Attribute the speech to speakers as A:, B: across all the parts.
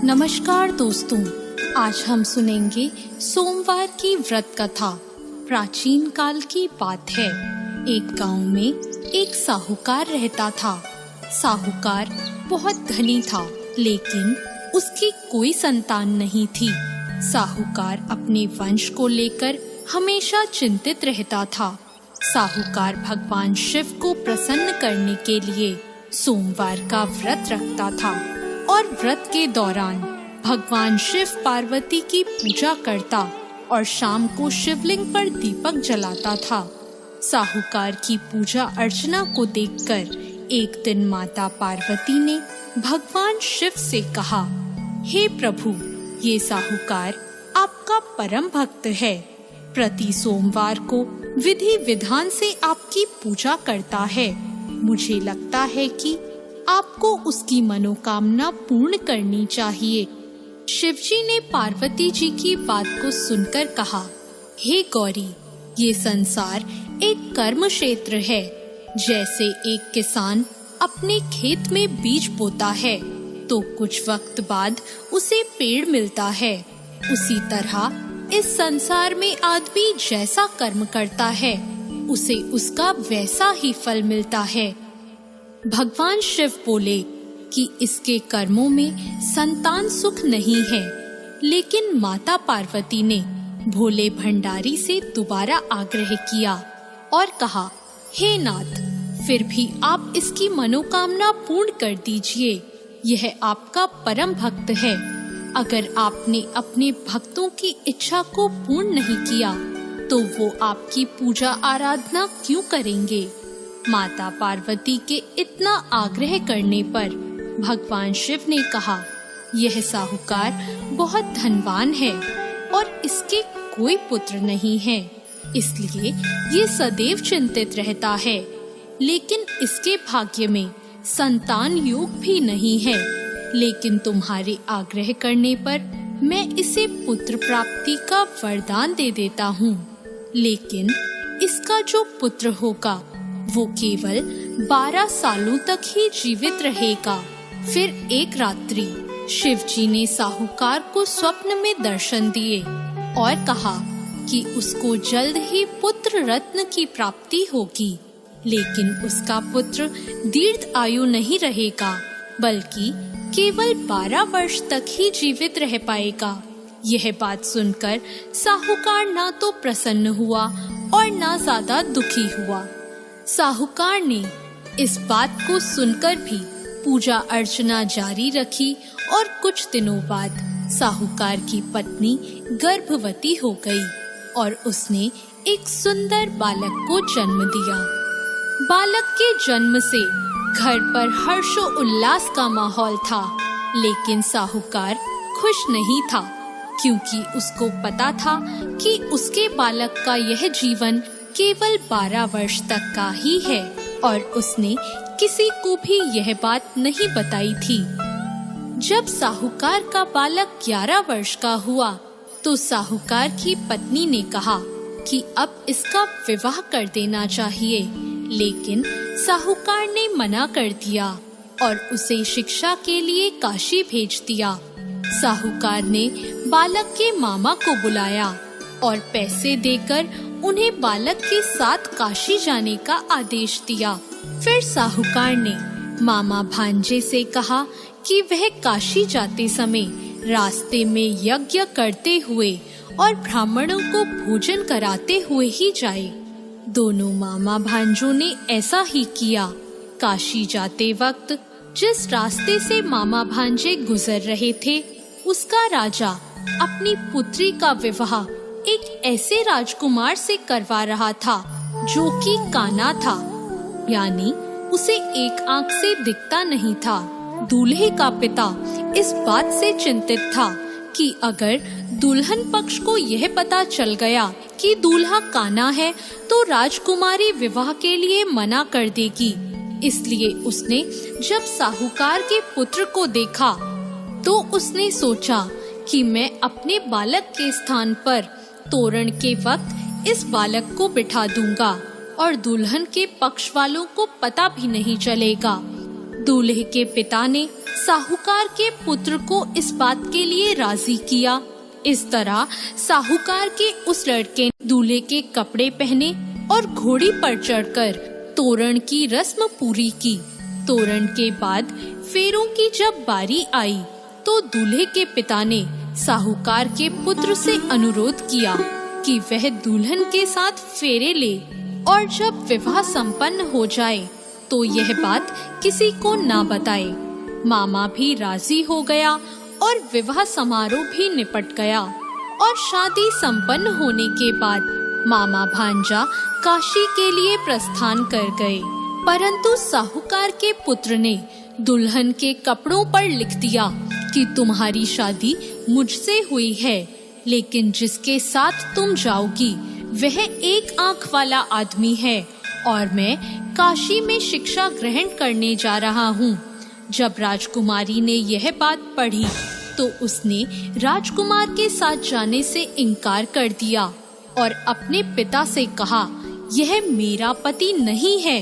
A: नमस्कार दोस्तों, आज हम सुनेंगे सोमवार की व्रत कथा। प्राचीन काल की बात है। एक गांव में एक साहूकार रहता था। साहूकार बहुत धनी था, लेकिन उसकी कोई संतान नहीं थी। साहूकार अपने वंश को लेकर हमेशा चिंतित रहता था। साहूकार भगवान शिव को प्रसन्न करने के लिए सोमवार का व्रत रखता था और व्रत के दौरान भगवान शिव पार्वती की पूजा करता और शाम को शिवलिंग पर दीपक जलाता था। साहूकार की पूजा अर्चना को देखकर एक दिन माता पार्वती ने भगवान शिव से कहा, हे प्रभु, ये साहूकार आपका परम भक्त है। प्रति सोमवार को विधि विधान से आपकी पूजा करता है। मुझे लगता है कि आपको उसकी मनोकामना पूर्ण करनी चाहिए। शिवजी ने पार्वती जी की बात को सुनकर कहा, हे गौरी, ये संसार एक कर्म क्षेत्र है। जैसे एक किसान अपने खेत में बीज बोता है तो कुछ वक्त बाद उसे पेड़ मिलता है, उसी तरह इस संसार में आदमी जैसा कर्म करता है उसे उसका वैसा ही फल मिलता है। भगवान शिव बोले कि इसके कर्मों में संतान सुख नहीं है, लेकिन माता पार्वती ने भोले भंडारी से दोबारा आग्रह किया और कहा, हे नाथ, फिर भी आप इसकी मनोकामना पूर्ण कर दीजिए। यह आपका परम भक्त है। अगर आपने अपने भक्तों की इच्छा को पूर्ण नहीं किया तो वो आपकी पूजा आराधना क्यों करेंगे? माता पार्वती के इतना आग्रह करने पर भगवान शिव ने कहा, यह साहूकार बहुत धनवान है और इसके कोई पुत्र नहीं है, इसलिए ये सदैव चिंतित रहता है। लेकिन इसके भाग्य में संतान योग भी नहीं है। लेकिन तुम्हारे आग्रह करने पर मैं इसे पुत्र प्राप्ति का वरदान दे देता हूँ। लेकिन इसका जो पुत्र होगा वो केवल 12 सालों तक ही जीवित रहेगा। फिर एक रात्रि शिवजी ने साहूकार को स्वप्न में दर्शन दिए और कहा कि उसको जल्द ही पुत्र रत्न की प्राप्ति होगी, लेकिन उसका पुत्र दीर्घ आयु नहीं रहेगा, बल्कि केवल 12 वर्ष तक ही जीवित रह पाएगा। यह बात सुनकर साहूकार ना तो प्रसन्न हुआ और ना ज्यादा दुखी हुआ। साहूकार ने इस बात को सुनकर भी पूजा अर्चना जारी रखी और कुछ दिनों बाद साहूकार की पत्नी गर्भवती हो गई और उसने एक सुंदर बालक को जन्म दिया। बालक के जन्म से घर पर हर्षो उल्लास का माहौल था, लेकिन साहूकार खुश नहीं था, क्योंकि उसको पता था कि उसके बालक का यह जीवन केवल 12 वर्ष तक का ही है और उसने किसी को भी यह बात नहीं बताई थी। जब साहूकार का बालक 11 वर्ष का हुआ तो साहूकार की पत्नी ने कहा कि अब इसका विवाह कर देना चाहिए, लेकिन साहूकार ने मना कर दिया और उसे शिक्षा के लिए काशी भेज दिया। साहूकार ने बालक के मामा को बुलाया और पैसे देकर उन्हें बालक के साथ काशी जाने का आदेश दिया। फिर साहूकार ने मामा भांजे से कहा कि वह काशी जाते समय रास्ते में यज्ञ करते हुए और ब्राह्मणों को भोजन कराते हुए ही जाए। दोनों मामा भांजों ने ऐसा ही किया। काशी जाते वक्त जिस रास्ते से मामा भांजे गुजर रहे थे, उसका राजा अपनी पुत्री का विवाह एक ऐसे राजकुमार से करवा रहा था जो कि काना था, यानी उसे एक आंख से दिखता नहीं था। दूल्हे का पिता इस बात से चिंतित था कि अगर दुल्हन पक्ष को यह पता चल गया कि दूल्हा काना है तो राजकुमारी विवाह के लिए मना कर देगी। इसलिए उसने जब साहूकार के पुत्र को देखा तो उसने सोचा कि मैं अपने बालक के स्थान पर तोरण के वक्त इस बालक को बिठा दूंगा और दुल्हन के पक्ष वालों को पता भी नहीं चलेगा। दूल्हे के पिता ने साहूकार के पुत्र को इस बात के लिए राजी किया। इस तरह साहूकार के उस लड़के ने दूल्हे के कपड़े पहने और घोड़ी पर चढ़कर तोरण की रस्म पूरी की। तोरण के बाद फेरों की जब बारी आई तो दूल्हे के पिता ने साहूकार के पुत्र से अनुरोध किया कि वह दुल्हन के साथ फेरे ले और जब विवाह संपन्न हो जाए तो यह बात किसी को ना बताए। मामा भी राजी हो गया और विवाह समारोह भी निपट गया और शादी संपन्न होने के बाद मामा भांजा काशी के लिए प्रस्थान कर गए। परंतु साहूकार के पुत्र ने दुल्हन के कपड़ों पर लिख दिया कि तुम्हारी शादी मुझसे हुई है, लेकिन जिसके साथ तुम जाओगी वह एक आंख वाला आदमी है और मैं काशी में शिक्षा ग्रहण करने जा रहा हूँ। जब राजकुमारी ने यह बात पढ़ी तो उसने राजकुमार के साथ जाने से इनकार कर दिया और अपने पिता से कहा, यह मेरा पति नहीं है,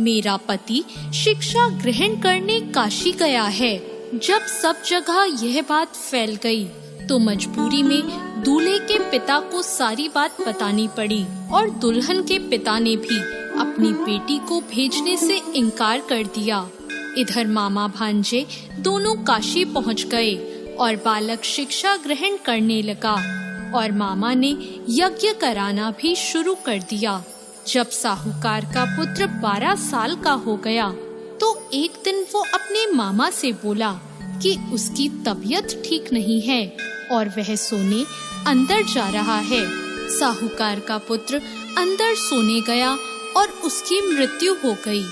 A: मेरा पति शिक्षा ग्रहण करने काशी गया है। जब सब जगह यह बात फैल गई तो मजबूरी में दूल्हे के पिता को सारी बात बतानी पड़ी और दुल्हन के पिता ने भी अपनी बेटी को भेजने से इनकार कर दिया। इधर मामा भांजे दोनों काशी पहुंच गए और बालक शिक्षा ग्रहण करने लगा और मामा ने यज्ञ कराना भी शुरू कर दिया। जब साहूकार का पुत्र 12 साल का हो गया तो एक दिन वो अपने मामा से बोला कि उसकी तबीयत ठीक नहीं है और वह सोने अंदर जा रहा है। साहूकार का पुत्र अंदर सोने गया और उसकी मृत्यु हो गई।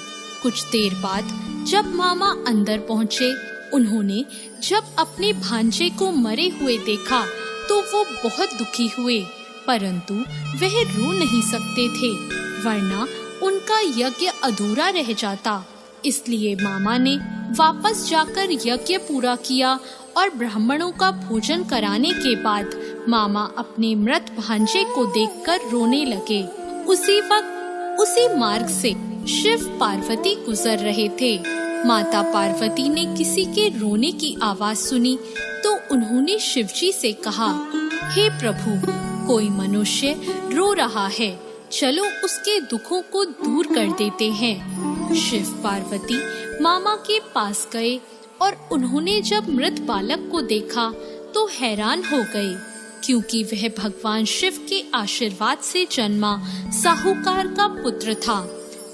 A: कुछ देर बाद जब मामा अंदर पहुँचे, उन्होंने जब अपने भांजे को मरे हुए देखा तो वो बहुत दुखी हुए, परंतु वह रो नहीं सकते थे वरना उनका यज्ञ अधूरा रह जाता। इसलिए मामा ने वापस जाकर यज्ञ पूरा किया और ब्राह्मणों का भोजन कराने के बाद मामा अपने मृत भांजे को देखकर रोने लगे। उसी वक्त उसी मार्ग से शिव पार्वती गुजर रहे थे। माता पार्वती ने किसी के रोने की आवाज सुनी तो उन्होंने शिवजी से कहा, हे प्रभु, कोई मनुष्य रो रहा है, चलो उसके दुखों को दूर कर देते हैं। शिव पार्वती मामा के पास गए और उन्होंने जब मृत बालक को देखा तो हैरान हो गए, क्योंकि वह भगवान शिव के आशीर्वाद से जन्मा साहूकार का पुत्र था।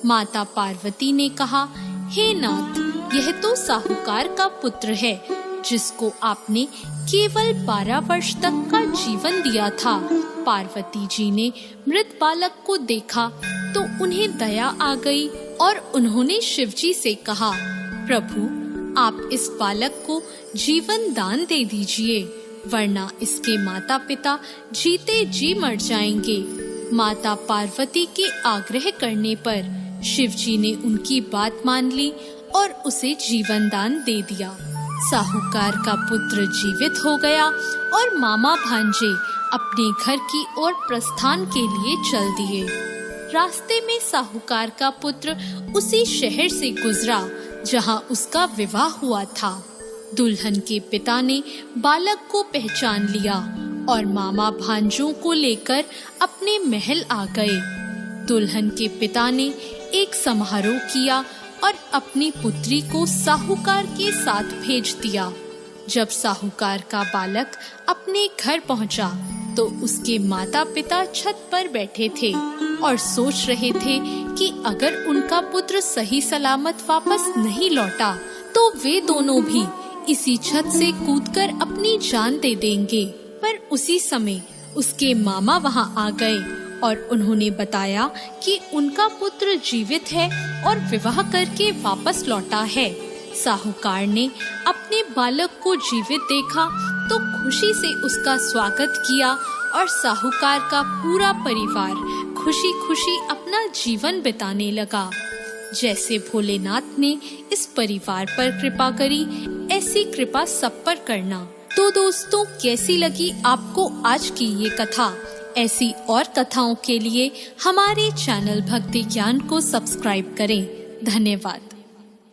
A: माता पार्वती ने कहा, हे नाथ, यह तो साहूकार का पुत्र है जिसको आपने केवल 12 वर्ष तक का जीवन दिया था। पार्वती जी ने मृत बालक को देखा तो उन्हें दया आ गई और उन्होंने शिवजी से कहा, प्रभु, आप इस बालक को जीवन दान दे दीजिए, वरना इसके माता पिता जीते जी मर जाएंगे। माता पार्वती के आग्रह करने पर शिवजी ने उनकी बात मान ली और उसे जीवन दान दे दिया। साहूकार का पुत्र जीवित हो गया और मामा भांजे अपने घर की ओर प्रस्थान के लिए चल दिए। रास्ते में साहूकार का पुत्र उसी शहर से गुजरा जहां उसका विवाह हुआ था। दुल्हन के पिता ने बालक को पहचान लिया और मामा भांजों को लेकर अपने महल आ गए। दुल्हन के पिता ने एक समारोह किया और अपनी पुत्री को साहूकार के साथ भेज दिया। जब साहूकार का बालक अपने घर पहुंचा तो उसके माता पिता छत पर बैठे थे और सोच रहे थे कि अगर उनका पुत्र सही सलामत वापस नहीं लौटा तो वे दोनों भी इसी छत से कूदकर अपनी जान दे देंगे। पर उसी समय उसके मामा वहां आ गए और उन्होंने बताया कि उनका पुत्र जीवित है और विवाह करके वापस लौटा है। साहूकार ने अपने बालक को जीवित देखा तो खुशी से उसका स्वागत किया और साहूकार का पूरा परिवार खुशी खुशी अपना जीवन बिताने लगा। जैसे भोलेनाथ ने इस परिवार पर कृपा करी, ऐसी कृपा सब पर करना। तो दोस्तों, कैसी लगी आपको आज की ये कथा? ऐसी और कथाओं के लिए हमारे चैनल भक्ति ज्ञान को सब्सक्राइब करें। धन्यवाद।